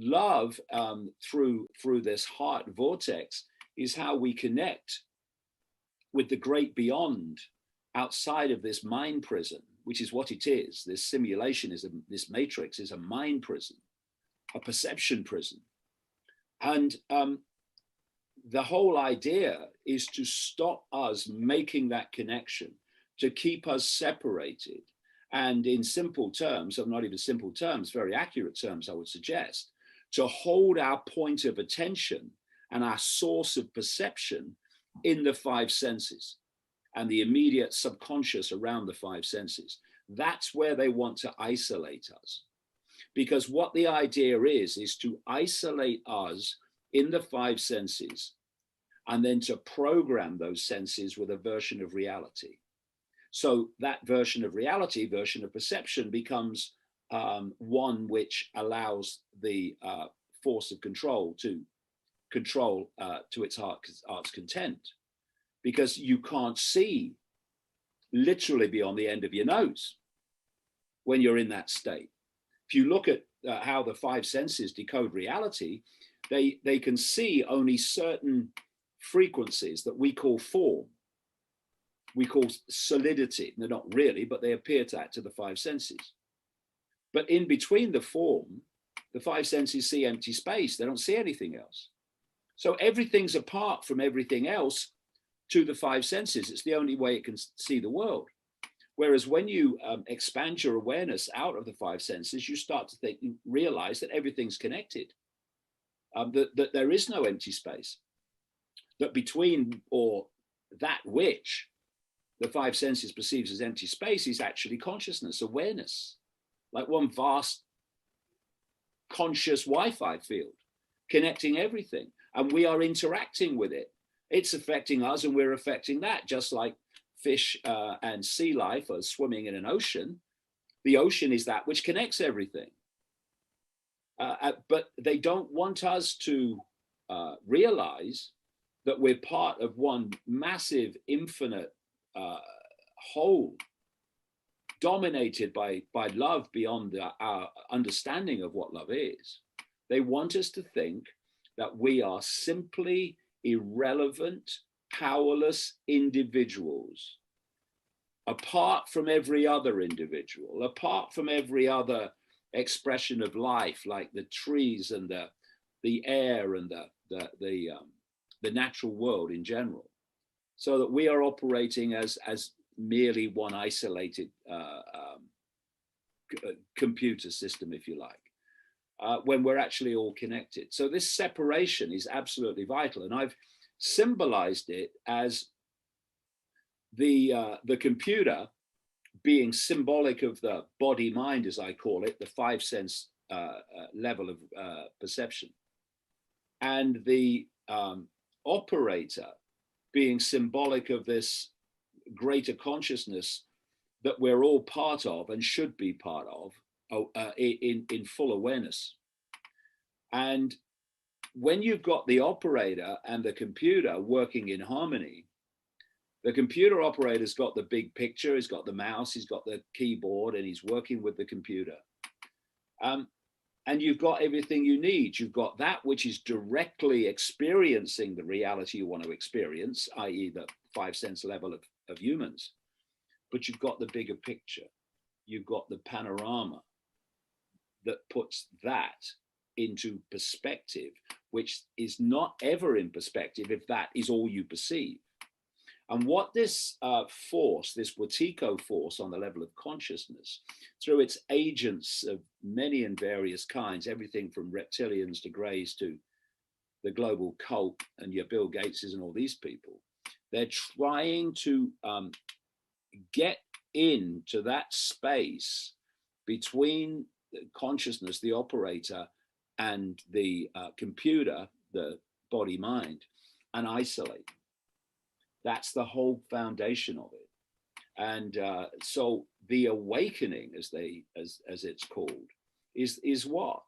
love through this heart vortex is how we connect with the great beyond outside of this mind prison, which is what it is. This simulation this matrix is a mind prison, a perception prison. And the whole idea is to stop us making that connection, to keep us separated. And in simple terms, or not even simple terms, very accurate terms, I would suggest, to hold our point of attention and our source of perception in the five senses and the immediate subconscious around the five senses. That's where they want to isolate us. Because what the idea is to isolate us in the five senses and then to program those senses with a version of reality. So that version of reality, version of perception, becomes one which allows the force of control to control to its heart's content, because you can't see literally beyond the end of your nose when you're in that state. If you look at how the five senses decode reality, they can see only certain frequencies that we call form. We call solidity. They're not really, but they appear to the five senses. But in between the form, the five senses see empty space. They don't see anything else. So everything's apart from everything else to the five senses. It's the only way it can see the world. Whereas when you expand your awareness out of the five senses, you start to realize that everything's connected, that there is no empty space, that between or that which the five senses perceives as empty space is actually consciousness, awareness, like one vast conscious Wi-Fi field connecting everything. And we are interacting with it. It's affecting us and we're affecting that, just like fish and sea life are swimming in an ocean. The ocean is that which connects everything. But they don't want us to realize that we're part of one massive, infinite whole, dominated by love beyond our understanding of what love is. They want us to think that we are simply irrelevant, powerless individuals, apart from every other individual, apart from every other expression of life, like the trees and the air and the natural world in general. So that we are operating as merely one isolated computer system, if you like, when we're actually all connected. So this separation is absolutely vital. And I've symbolized it as the computer being symbolic of the body mind, as I call it, the five sense level of perception, and the operator being symbolic of this greater consciousness that we're all part of and should be part of in full awareness. And when you've got the operator and the computer working in harmony, the computer operator's got the big picture, he's got the mouse, he's got the keyboard, and he's working with the computer. And you've got everything you need. You've got that which is directly experiencing the reality you want to experience, i.e. the five sense level of humans. But you've got the bigger picture. You've got the panorama that puts that into perspective, which is not ever in perspective if that is all you perceive. And what this force, this Wetiko force on the level of consciousness, through its agents of many and various kinds, everything from reptilians to greys to the global cult and your Bill Gateses and all these people, they're trying to get into that space between the consciousness, the operator, and the computer, the body mind, and isolate. That's the whole foundation of it. And so the awakening, as it's called, is what?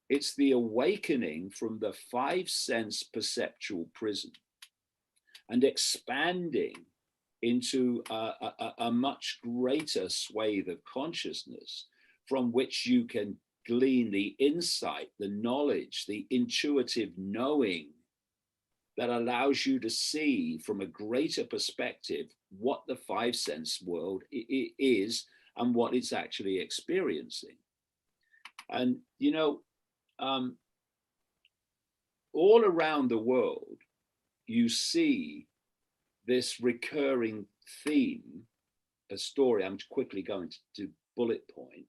It's the awakening from the five sense perceptual prison and expanding into a much greater swathe of consciousness from which you can glean the insight, the knowledge, the intuitive knowing that allows you to see from a greater perspective what the five sense world is and what it's actually experiencing. And, you know, all around the world, you see this recurring theme, a story. I'm quickly going to bullet point,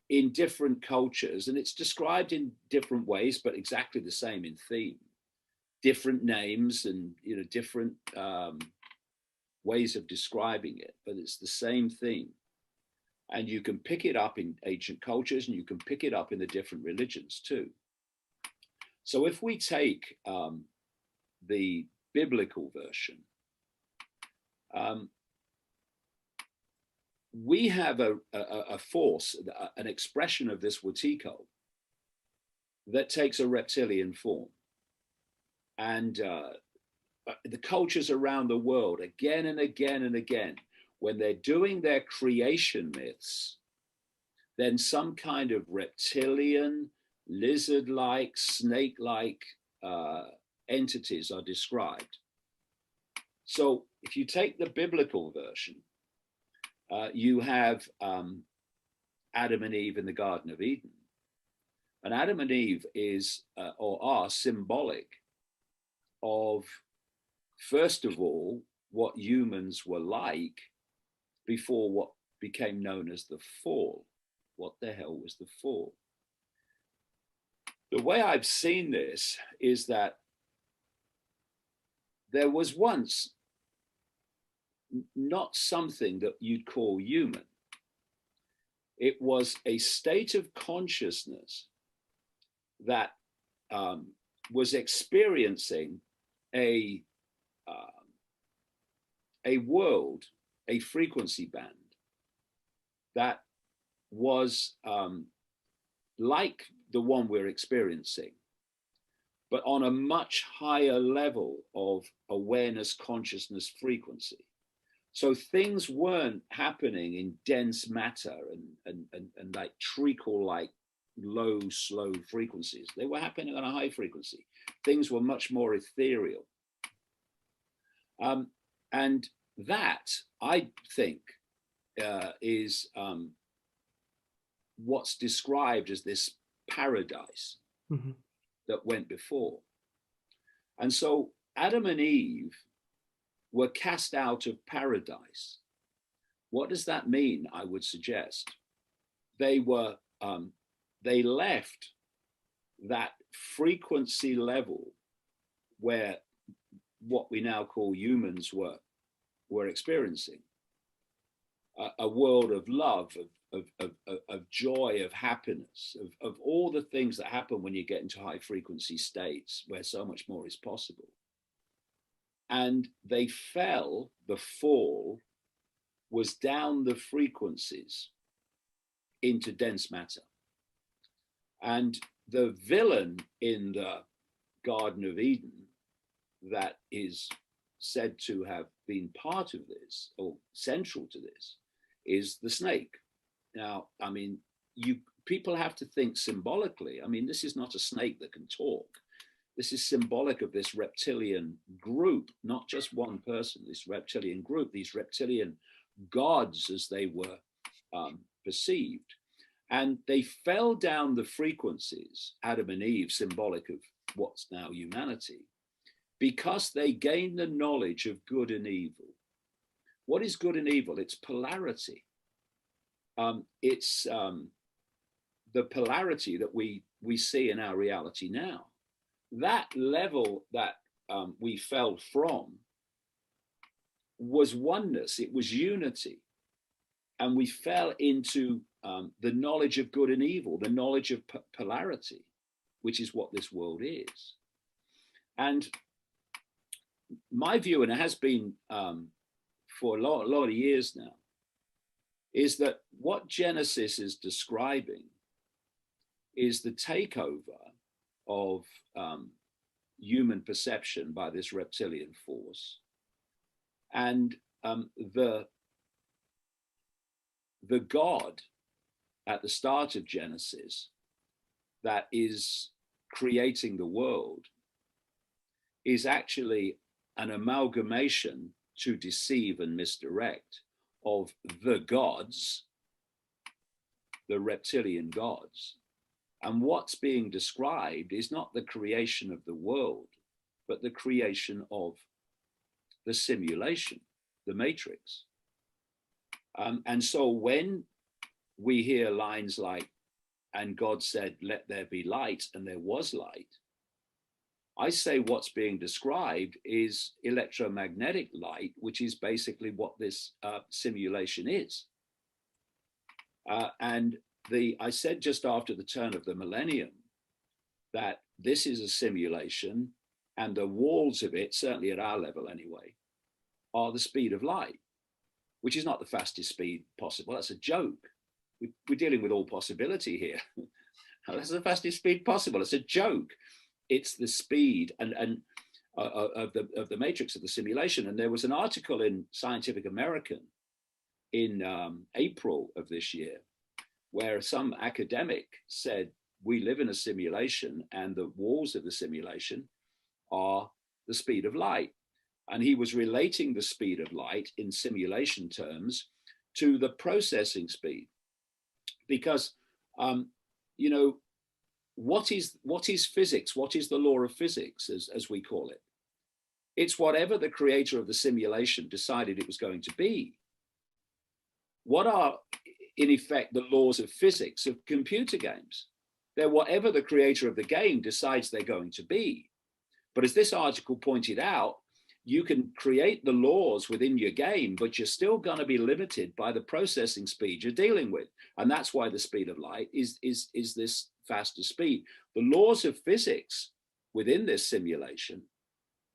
in different cultures, and it's described in different ways, but exactly the same in theme. Different names and, you know, different ways of describing it, but it's the same theme. And you can pick it up in ancient cultures, and you can pick it up in the different religions too. So if we take the biblical version, we have a force, an expression of this Wetiko that takes a reptilian form. And the cultures around the world, again and again and again, when they're doing their creation myths, then some kind of reptilian, lizard-like, snake-like entities are described. So if you take the biblical version, you have Adam and Eve in the Garden of Eden. And Adam and Eve is, or are, symbolic of, first of all, what humans were like before what became known as the fall. What the hell was the fall? The way I've seen this is that there was once not something that you'd call human. It was a state of consciousness that was experiencing a world, a frequency band that was like the one we're experiencing, but on a much higher level of awareness, consciousness, frequency. So things weren't happening in dense matter and like treacle like low, slow frequencies. They were happening on a high frequency. Things were much more ethereal. And that, I think, is what's described as this paradise that went before. And so Adam and Eve were cast out of paradise. What does that mean? I would suggest they were, they left that frequency level where what we now call humans were experiencing, a world of love, of joy, of happiness, of all the things that happen when you get into high frequency states where so much more is possible. And they fell, the fall was down the frequencies into dense matter. And the villain in the Garden of Eden that is said to have been part of this or central to this is the snake. Now, I mean, people have to think symbolically. I mean, this is not a snake that can talk. This is symbolic of this reptilian group, not just one person, this reptilian group, these reptilian gods as they were perceived. And they fell down the frequencies, Adam and Eve, symbolic of what's now humanity, because they gained the knowledge of good and evil. What is good and evil? It's polarity. It's the polarity that we see in our reality now. That level that we fell from was oneness, it was unity. And we fell into the knowledge of good and evil, the knowledge of polarity, which is what this world is. And my view, and it has been for a lot of years now, is that what Genesis is describing is the takeover of human perception by this reptilian force, and the God at the start of Genesis that is creating the world is actually an amalgamation to deceive and misdirect of the gods, the reptilian gods. And what's being described is not the creation of the world, but the creation of the simulation, the matrix. And so when we hear lines like, and God said, let there be light, and there was light, I say what's being described is electromagnetic light, which is basically what this simulation is. And I said just after the turn of the millennium that this is a simulation, and the walls of it, certainly at our level anyway, are the speed of light, which is not the fastest speed possible. That's a joke. We're dealing with all possibility here. That's the fastest speed possible. It's a joke. It's the speed of the matrix of the simulation. And there was an article in Scientific American in April of this year where some academic said, we live in a simulation and the walls of the simulation are the speed of light. And he was relating the speed of light in simulation terms to the processing speed. Because, you know, what is physics? What is the law of physics, as we call it? It's whatever the creator of the simulation decided it was going to be. What are, in effect, the laws of physics of computer games? They're whatever the creator of the game decides they're going to be. But as this article pointed out, you can create the laws within your game, but you're still going to be limited by the processing speed you're dealing with. And that's why the speed of light is this faster speed. The laws of physics within this simulation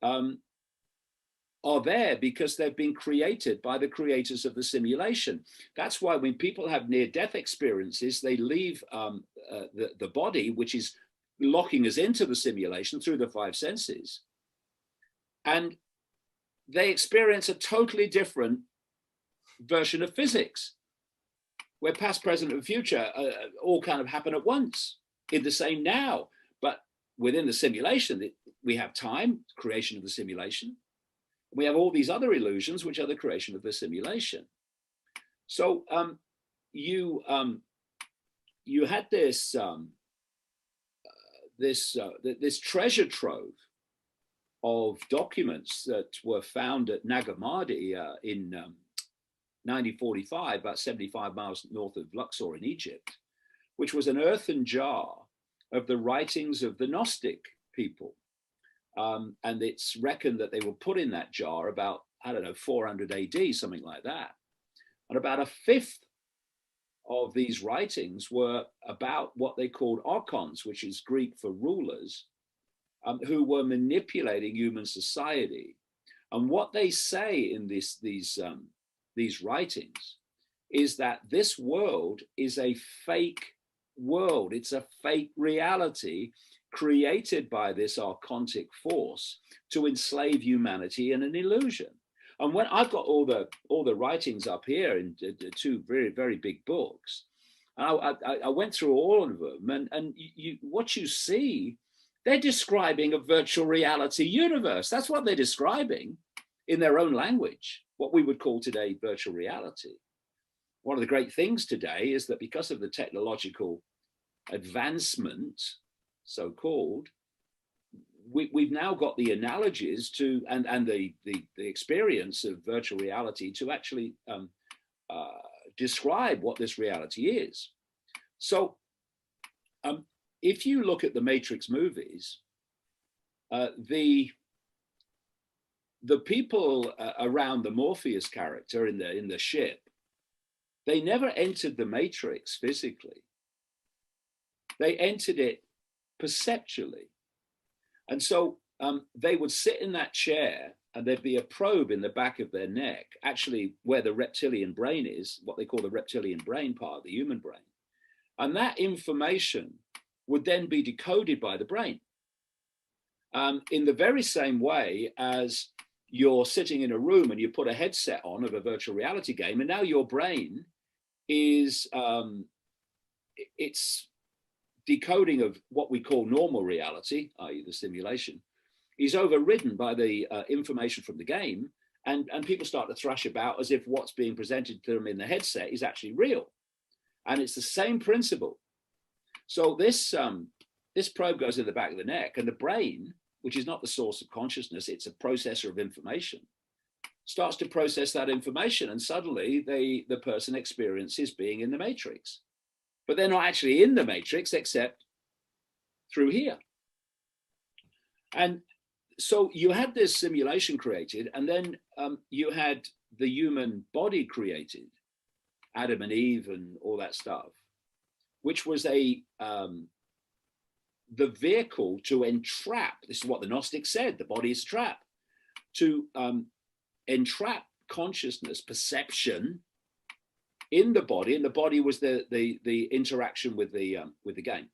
are there because they've been created by the creators of the simulation. That's why when people have near-death experiences, they leave the body, which is locking us into the simulation through the five senses, and they experience a totally different version of physics, where past, present, and future all kind of happen at once in the same now. But within the simulation, we have time, creation of the simulation. We have all these other illusions, which are the creation of the simulation. So you had this this treasure trove of documents that were found at Nagamadi in 1945, about 75 miles north of Luxor in Egypt, which was an earthen jar of the writings of the Gnostic people. And it's reckoned that they were put in that jar about, I don't know, 400 AD, something like that. And about a fifth of these writings were about what they called archons, which is Greek for rulers, who were manipulating human society. And what they say in these writings is that this world is a fake world. It's a fake reality created by this archontic force to enslave humanity in an illusion. And when I've got all the writings up here in two very, very big books, and I went through all of them, and what you see, they're describing a virtual reality universe. That's what they're describing in their own language, what we would call today virtual reality. One of the great things today is that because of the technological advancement, so-called, we've now got the analogies to and the experience of virtual reality to actually describe what this reality is. So if you look at the Matrix movies, the people around the Morpheus character in the ship, they never entered the Matrix physically. They entered it perceptually. And so they would sit in that chair and there'd be a probe in the back of their neck, actually where the reptilian brain is, what they call the reptilian brain part of the human brain. And that information would then be decoded by the brain in the very same way as you're sitting in a room and you put a headset on of a virtual reality game, and now your brain is its decoding of what we call normal reality, i.e. the simulation, is overridden by the information from the game, and people start to thrash about as if what's being presented to them in the headset is actually real. And it's the same principle. So this probe goes in the back of the neck, and the brain, which is not the source of consciousness, it's a processor of information, starts to process that information, and suddenly the person experiences being in the matrix. But they're not actually in the matrix except through here. And so you had this simulation created, and then you had the human body created, Adam and Eve and all that stuff, which was the vehicle to entrap. This is what the Gnostics said: the body is a trap, to entrap consciousness, perception in the body, and the body was the interaction with the game.